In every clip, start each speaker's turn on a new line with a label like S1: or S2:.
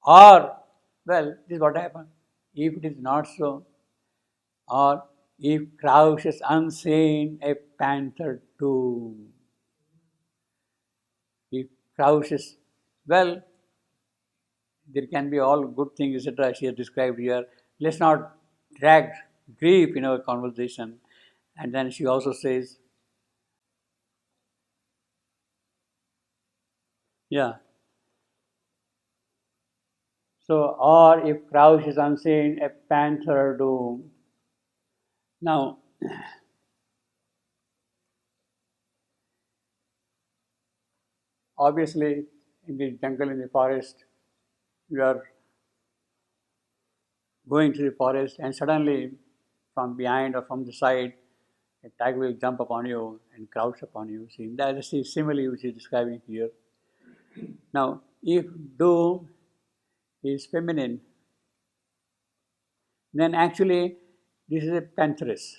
S1: Or, well, this is what happened. If it is not so, or if crouches unseen a panther tomb. If crouches, well, there can be all good things, etc. She has described here. Let's not drag grief in our conversation. And then she also says, yeah. So, or if crouch is unseen, a panther doom. Now, obviously, in the jungle, in the forest, you are going to the forest, and suddenly, from behind or from the side, a tiger will jump upon you and crouch upon you. See, that is the simile which is describing here. Now, if doom is feminine, then actually this is a pantheress.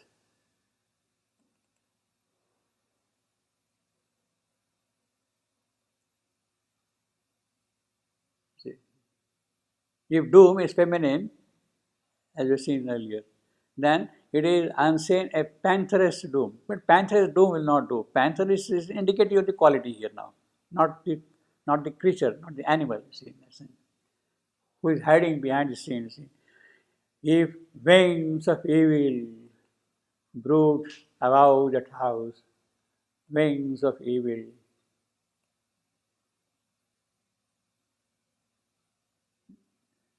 S1: See, if doom is feminine, as we've seen earlier, then it is unseen a pantheress doom. But pantheress doom will not do. Pantheress is indicative of the quality here now, not the creature, not the animal. See, in that sense, who is hiding behind the scenes. See. If wings of evil brood above that house, wings of evil.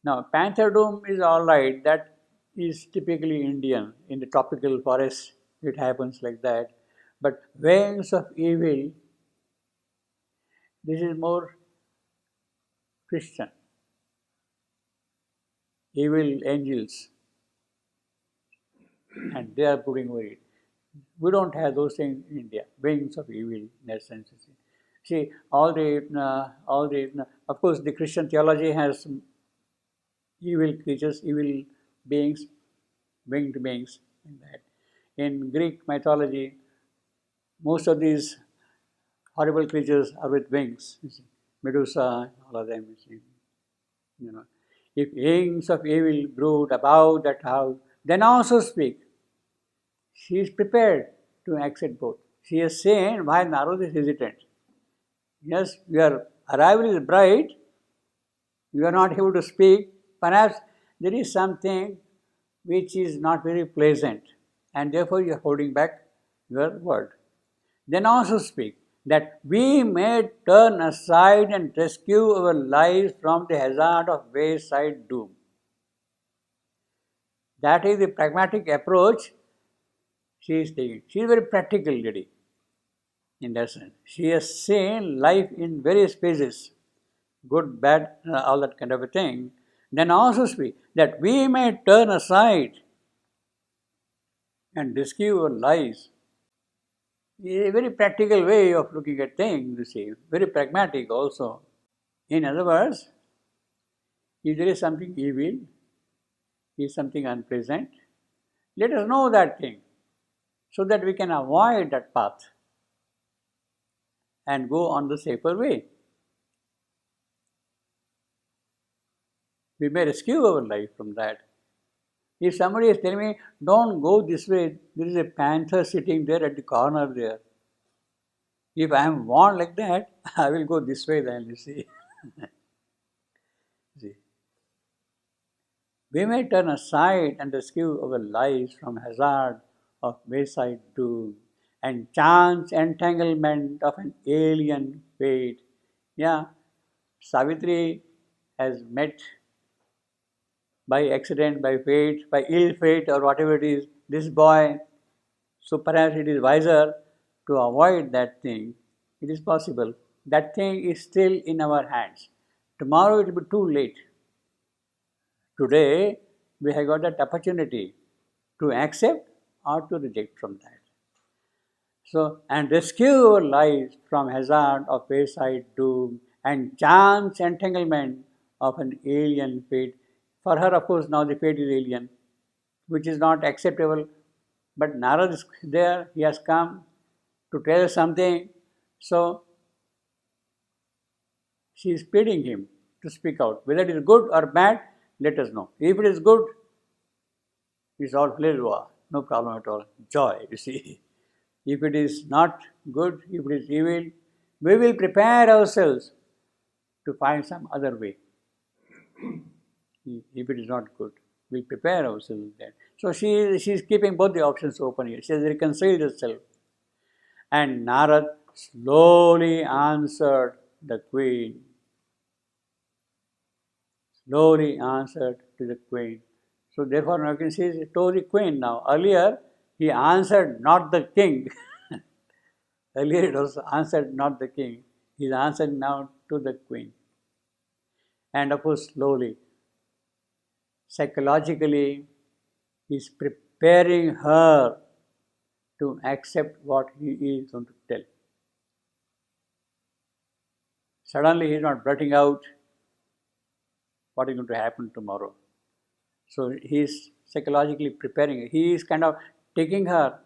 S1: Now, panther doom is all right. That is typically Indian. In the tropical forests, it happens like that. But wings of evil, this is more Christian. Evil angels, and they are putting over it. We don't have those things in India. Wings of evil, in that sense. See, of course, the Christian theology has evil creatures, evil beings, winged beings in that. In Greek mythology, most of these horrible creatures are with wings. You see. Medusa, all of them. You see. You know, if wings of evil brood about that house, then also speak. She is prepared to accept both. She is saying why Narod is hesitant. Yes, your arrival is bright, you are not able to speak. Perhaps there is something which is not very pleasant, and therefore you are holding back your word. Then also speak that we may turn aside and rescue our lives from the hazard of wayside doom. That is the pragmatic approach she is taking. She is a very practical lady in that sense. She has seen life in various phases, good, bad, all that kind of a thing. Then also speak that we may turn aside and rescue our lives. A very practical way of looking at things, you see, very pragmatic also. In other words, if there is something evil, is something unpleasant, let us know that thing so that we can avoid that path and go on the safer way. We may rescue our life from that. If somebody is telling me, don't go this way, there is a panther sitting there at the corner there. If I am warned like that, I will go this way then, you see. See. We may turn aside and rescue our lives from hazard of wayside doom and chance entanglement of an alien fate. Yeah, Savitri has met by accident, by fate, by ill fate, or whatever it is, this boy. So perhaps it is wiser to avoid that thing. It is possible. That thing is still in our hands. Tomorrow it will be too late. Today we have got that opportunity to accept or to reject from that. So, and rescue our lives from hazard of wayside doom and chance entanglement of an alien fate. For her, of course, now the fate is alien, which is not acceptable. But Narad is there, he has come to tell us something. So, she is pleading him to speak out. Whether it is good or bad, let us know. If it is good, it's all hallelujah, no problem at all. Joy, you see. If it is not good, if it is evil, we will prepare ourselves to find some other way. If it is not good, we'll prepare ourselves with that. So she is keeping both the options open here. She has reconciled herself. And Narad slowly answered the queen. Slowly answered to the queen. So therefore now you can see he told the queen now. Earlier he answered not the king. Earlier it was answered not the king. He is answering now to the queen. And of course slowly, psychologically, he is preparing her to accept what he is going to tell. Suddenly he is not blurting out what is going to happen tomorrow. So he is psychologically preparing her. He is kind of taking her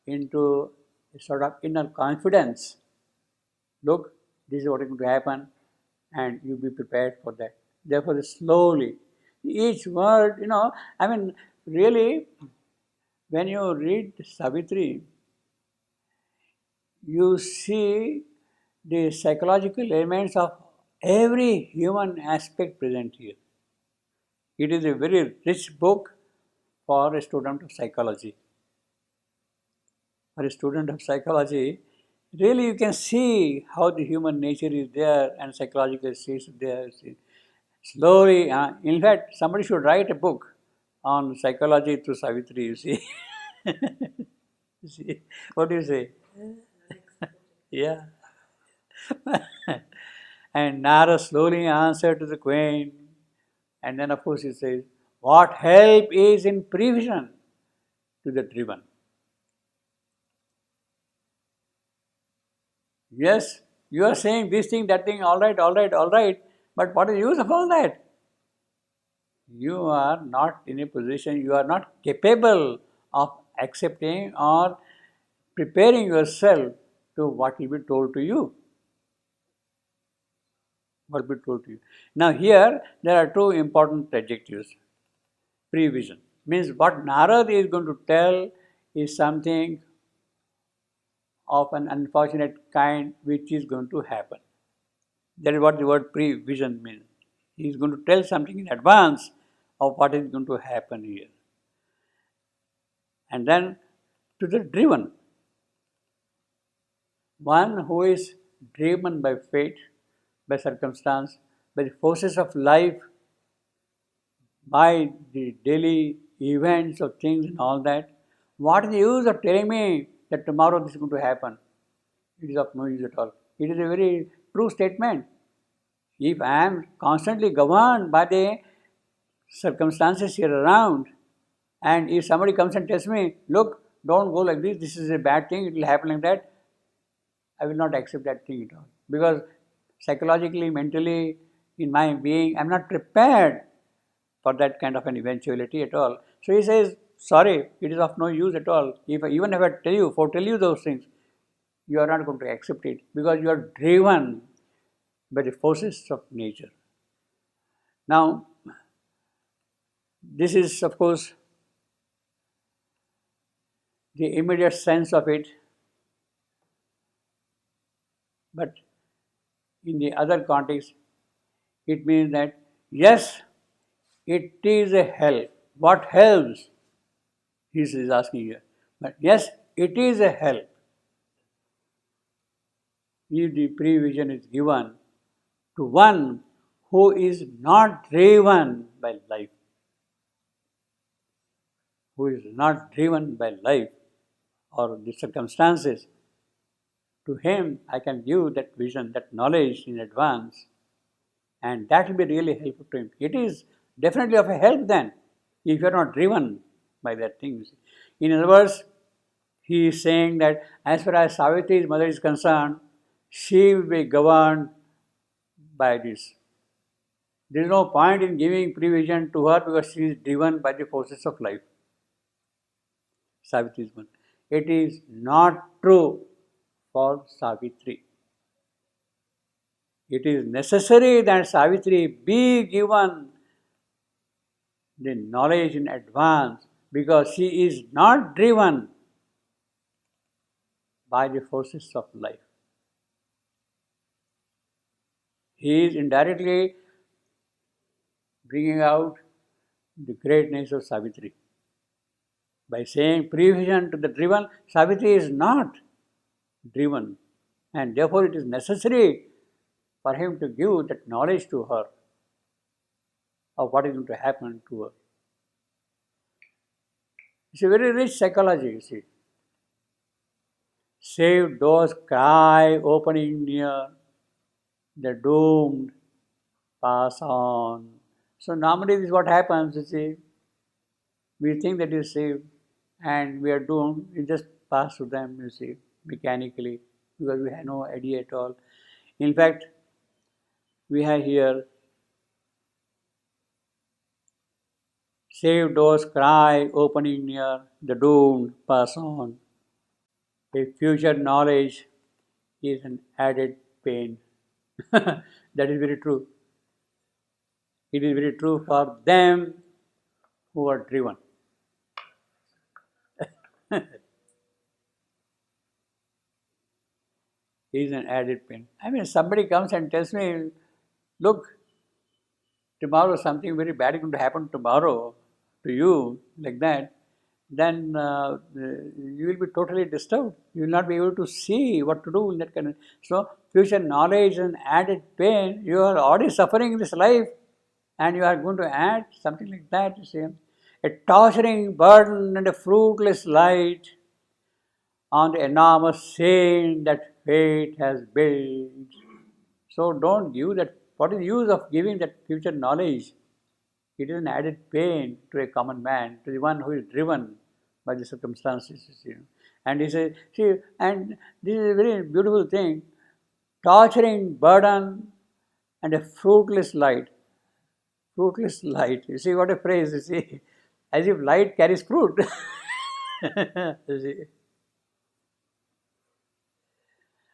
S1: into a sort of inner confidence. Look, this is what is going to happen, and you be prepared for that. Therefore, slowly, each word, really, when you read Savitri, you see the psychological elements of every human aspect present here. It is a very rich book for a student of psychology. For a student of psychology, really you can see how the human nature is there and psychological states there. Slowly, in fact, somebody should write a book on psychology through Savitri, you see. You see, what do you say? Yeah. And Nara slowly answered to the queen. And then, of course, he says, what help is in prevision to the driven? Yes, you are saying this thing, that thing, all right, but what is the use of all that? You are not in a position, you are not capable of accepting or preparing yourself to what will be told to you. What will be told to you. Now here, there are two important adjectives. Prevision means what Narad is going to tell is something of an unfortunate kind which is going to happen. That is what the word prevision means. He is going to tell something in advance of what is going to happen here. And then to the driven, one who is driven by fate, by circumstance, by the forces of life, by the daily events of things and all that. What is the use of telling me that tomorrow this is going to happen? It is of no use at all. It is a very true statement. If I am constantly governed by the circumstances here around, and if somebody comes and tells me, look, don't go like this is a bad thing, it will happen like that, I will not accept that thing at all. Because psychologically, mentally, in my being, I am not prepared for that kind of an eventuality at all. So he says, sorry, it is of no use at all. Even if I foretell you those things, you are not going to accept it because you are driven by the forces of nature. Now, this is of course the immediate sense of it, but in the other context, it means that yes, it is a help. What helps? He is asking here. But yes, it is a help. If the prevision is given to one who is not driven by life, who is not driven by life or the circumstances, to him I can give that vision, that knowledge in advance, and that will be really helpful to him. It is definitely of a help then, if you are not driven by that thing. In other words, he is saying that as far as Savitri's mother is concerned, she will be governed by this. There is no point in giving prevision to her because she is driven by the forces of life. Savitri's mother. It is not true for Savitri. It is necessary that Savitri be given the knowledge in advance because she is not driven by the forces of life. He is indirectly bringing out the greatness of Savitri. By saying prevision to the driven, Savitri is not driven, and therefore it is necessary for him to give that knowledge to her of what is going to happen to her. It's a very rich psychology, you see. Saved doors cry opening near, the doomed pass on. So normally this is what happens, you see. We think that is saved and we are doomed, we just pass through them, you see, mechanically, because we have no idea at all. In fact, we have here, saved doors cry opening near, the doomed pass on. A future knowledge is an added pain. That is very true. It is very true for them who are driven. Is an added pain. I mean, somebody comes and tells me, look, tomorrow something very bad is going to happen tomorrow to you, like that, then you will be totally disturbed. You will not be able to see what to do in that kind of. So, future knowledge and added pain, you are already suffering in this life and you are going to add something like that, you see. A torturing burden and a fruitless light on the enormous chain that fate has built. So don't give that. What is the use of giving that future knowledge? It is an added pain to a common man, to the one who is driven by the circumstances. You see. And he says, see, and this is a very beautiful thing, torturing burden and a fruitless light. Fruitless light. You see what a phrase, you see. As if light carries fruit. You see.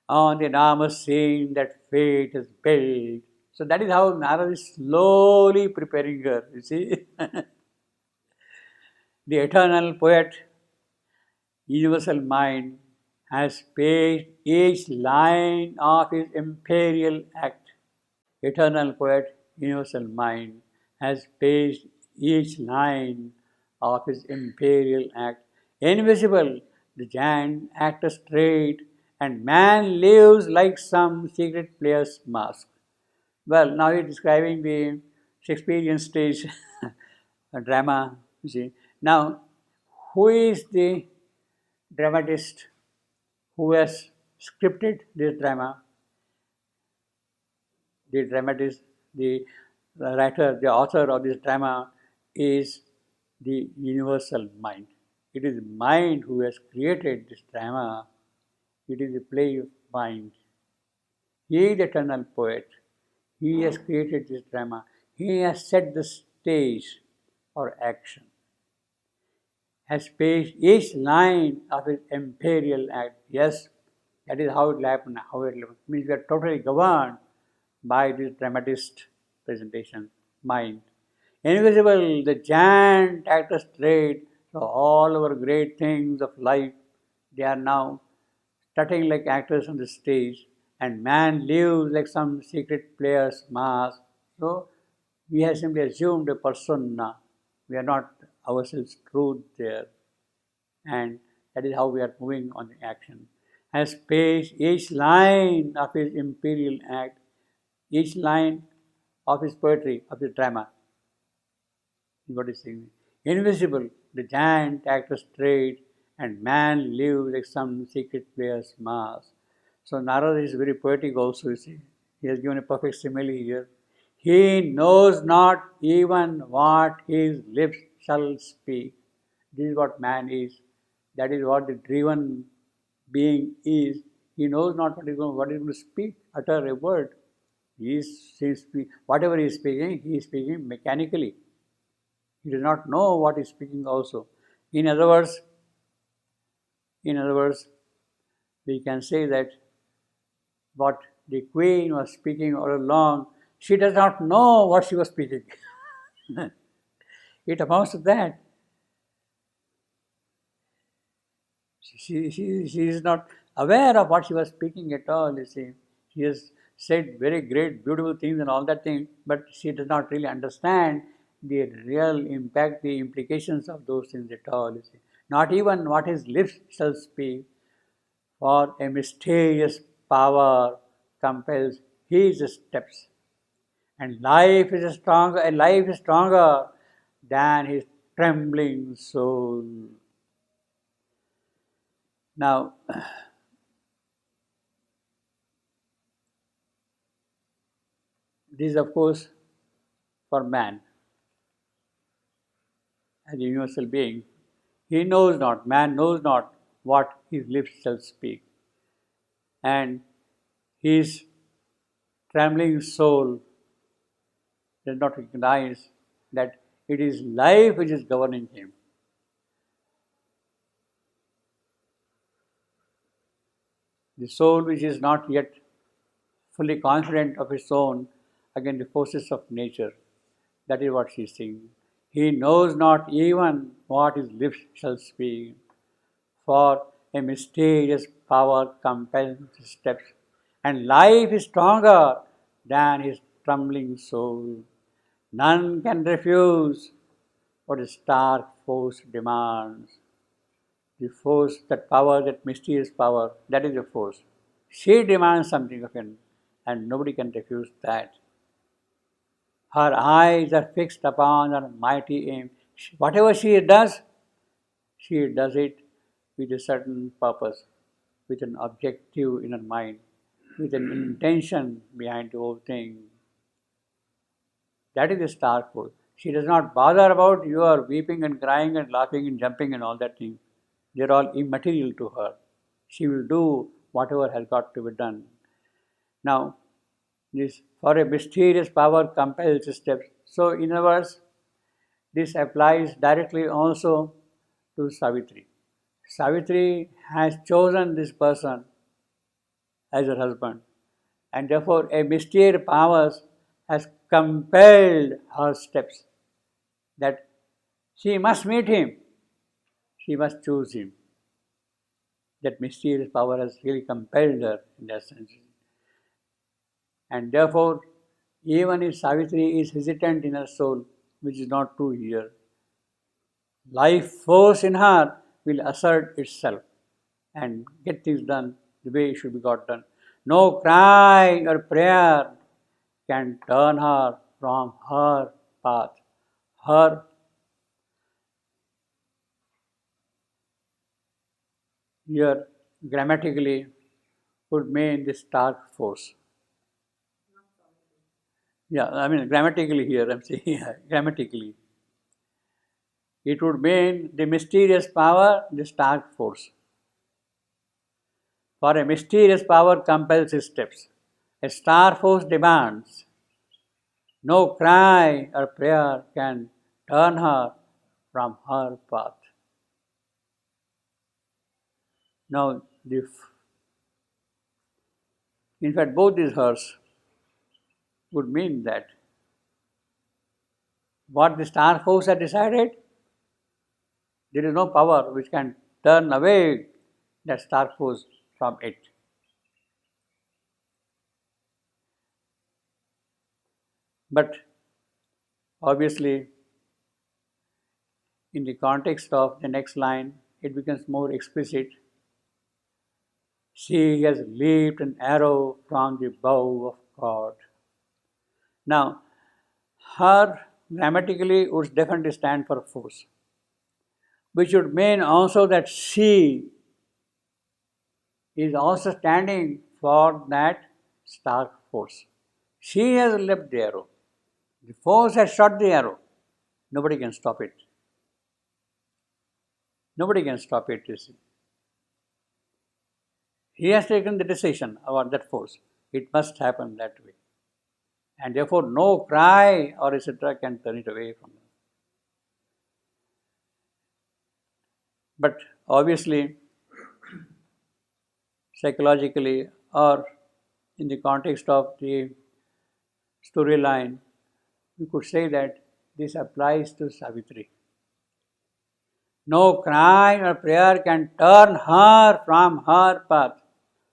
S1: On the enormous scene that fate has built. So that is how Narada is slowly preparing her, you see. The eternal poet, universal mind, has paced each line of his imperial act. Eternal poet, universal mind, has paced each line of his imperial act. Invisible, the giant actors straight, and man lives like some secret player's mask. Well, now he is describing the Shakespearean stage drama, you see. Now, who is the dramatist who has scripted this drama? The dramatist, the writer, the author of this drama is the universal mind. It is mind who has created this drama. It is a play of mind. He is the eternal poet. He has created this drama. He has set the stage for action. Has paced each line of his imperial act. Yes, that is how it will happen. How it will happen. Means we are totally governed by this dramatist presentation, mind. Invisible, the giant actor straight. So all our great things of life, they are now strutting like actors on the stage, and man lives like some secret player's mask. So we have simply assumed a persona. We are not ourselves truth there. And that is how we are moving on the action. Has paced each line of his imperial act, each line of his poetry, of his drama. What is saying? Invisible, the giant actor straight, and man lives like some secret player's mask. So Narada is very poetic also, you see. He has given a perfect simile here. He knows not even what his lips shall speak. This is what man is. That is what the driven being is. He knows not what he is going to speak, utter a word. Whatever he is speaking mechanically. He does not know what he is speaking also. In other words, we can say that what the queen was speaking all along. She does not know what she was speaking. It amounts to that. She is not aware of what she was speaking at all, you see. She has said very great, beautiful things and all that thing, but she does not really understand the real impact, the implications of those things at all, you see. Not even what his lips shall speak, for a mysterious power compels his steps. And life is stronger than his trembling soul. Now, this is of course for man as a universal being. Man knows not what his lips shall speak. And his trembling soul does not recognize that it is life which is governing him. The soul which is not yet fully confident of its own against the forces of nature. That is what she is saying. He knows not even what his lips shall speak, for a mysterious power compels his steps, and life is stronger than his trembling soul. None can refuse what a stark force demands. The force, that power, that mysterious power, that is the force. She demands something of him, and nobody can refuse that. Her eyes are fixed upon her mighty aim. Whatever she does it with a certain purpose, with an objective in her mind, with an intention behind the whole thing. That is the star force. She does not bother about your weeping and crying and laughing and jumping and all that thing. They are all immaterial to her. She will do whatever has got to be done. Now, this for a mysterious power compels steps. So, in other words, this applies directly also to Savitri. Savitri has chosen this person as her husband, and therefore a mysterious power has compelled her steps that she must meet him, she must choose him. That mysterious power has really compelled her in that sense. And therefore, even if Savitri is hesitant in her soul, which is not true here, life force in her will assert itself and get things done the way it should be got done. No cry or prayer can turn her from her path. Her here grammatically would mean this dark force. Yeah, I mean grammatically here I'm saying grammatically. It would mean the mysterious power, the dark force. For a mysterious power compels his steps. A star force demands. No cry or prayer can turn her from her path. Now, in fact, both these hers would mean that what the star force has decided, there is no power which can turn away that star force from it. But obviously, in the context of the next line, it becomes more explicit. She has leaped an arrow from the bow of God. Now, her grammatically would definitely stand for force, which would mean also that she is also standing for that stark force. She has leapt the arrow. The force has shot the arrow. Nobody can stop it. Nobody can stop it, you see. He has taken the decision about that force. It must happen that way. And therefore, no cry or etc. can turn it away from them. But obviously, psychologically or in the context of the storyline, we could say that this applies to Savitri. No cry or prayer can turn her from her path.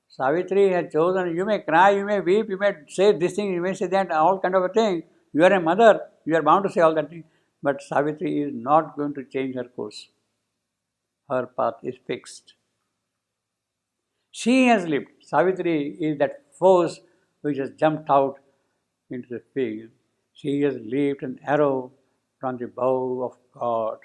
S1: Savitri has chosen, you may cry, you may weep, you may say this thing, you may say that, all kind of a thing. You are a mother, you are bound to say all that thing. But Savitri is not going to change her course. Her path is fixed. She has lived. Savitri is that force which has jumped out into the field. She has leaped an arrow from the bow of God.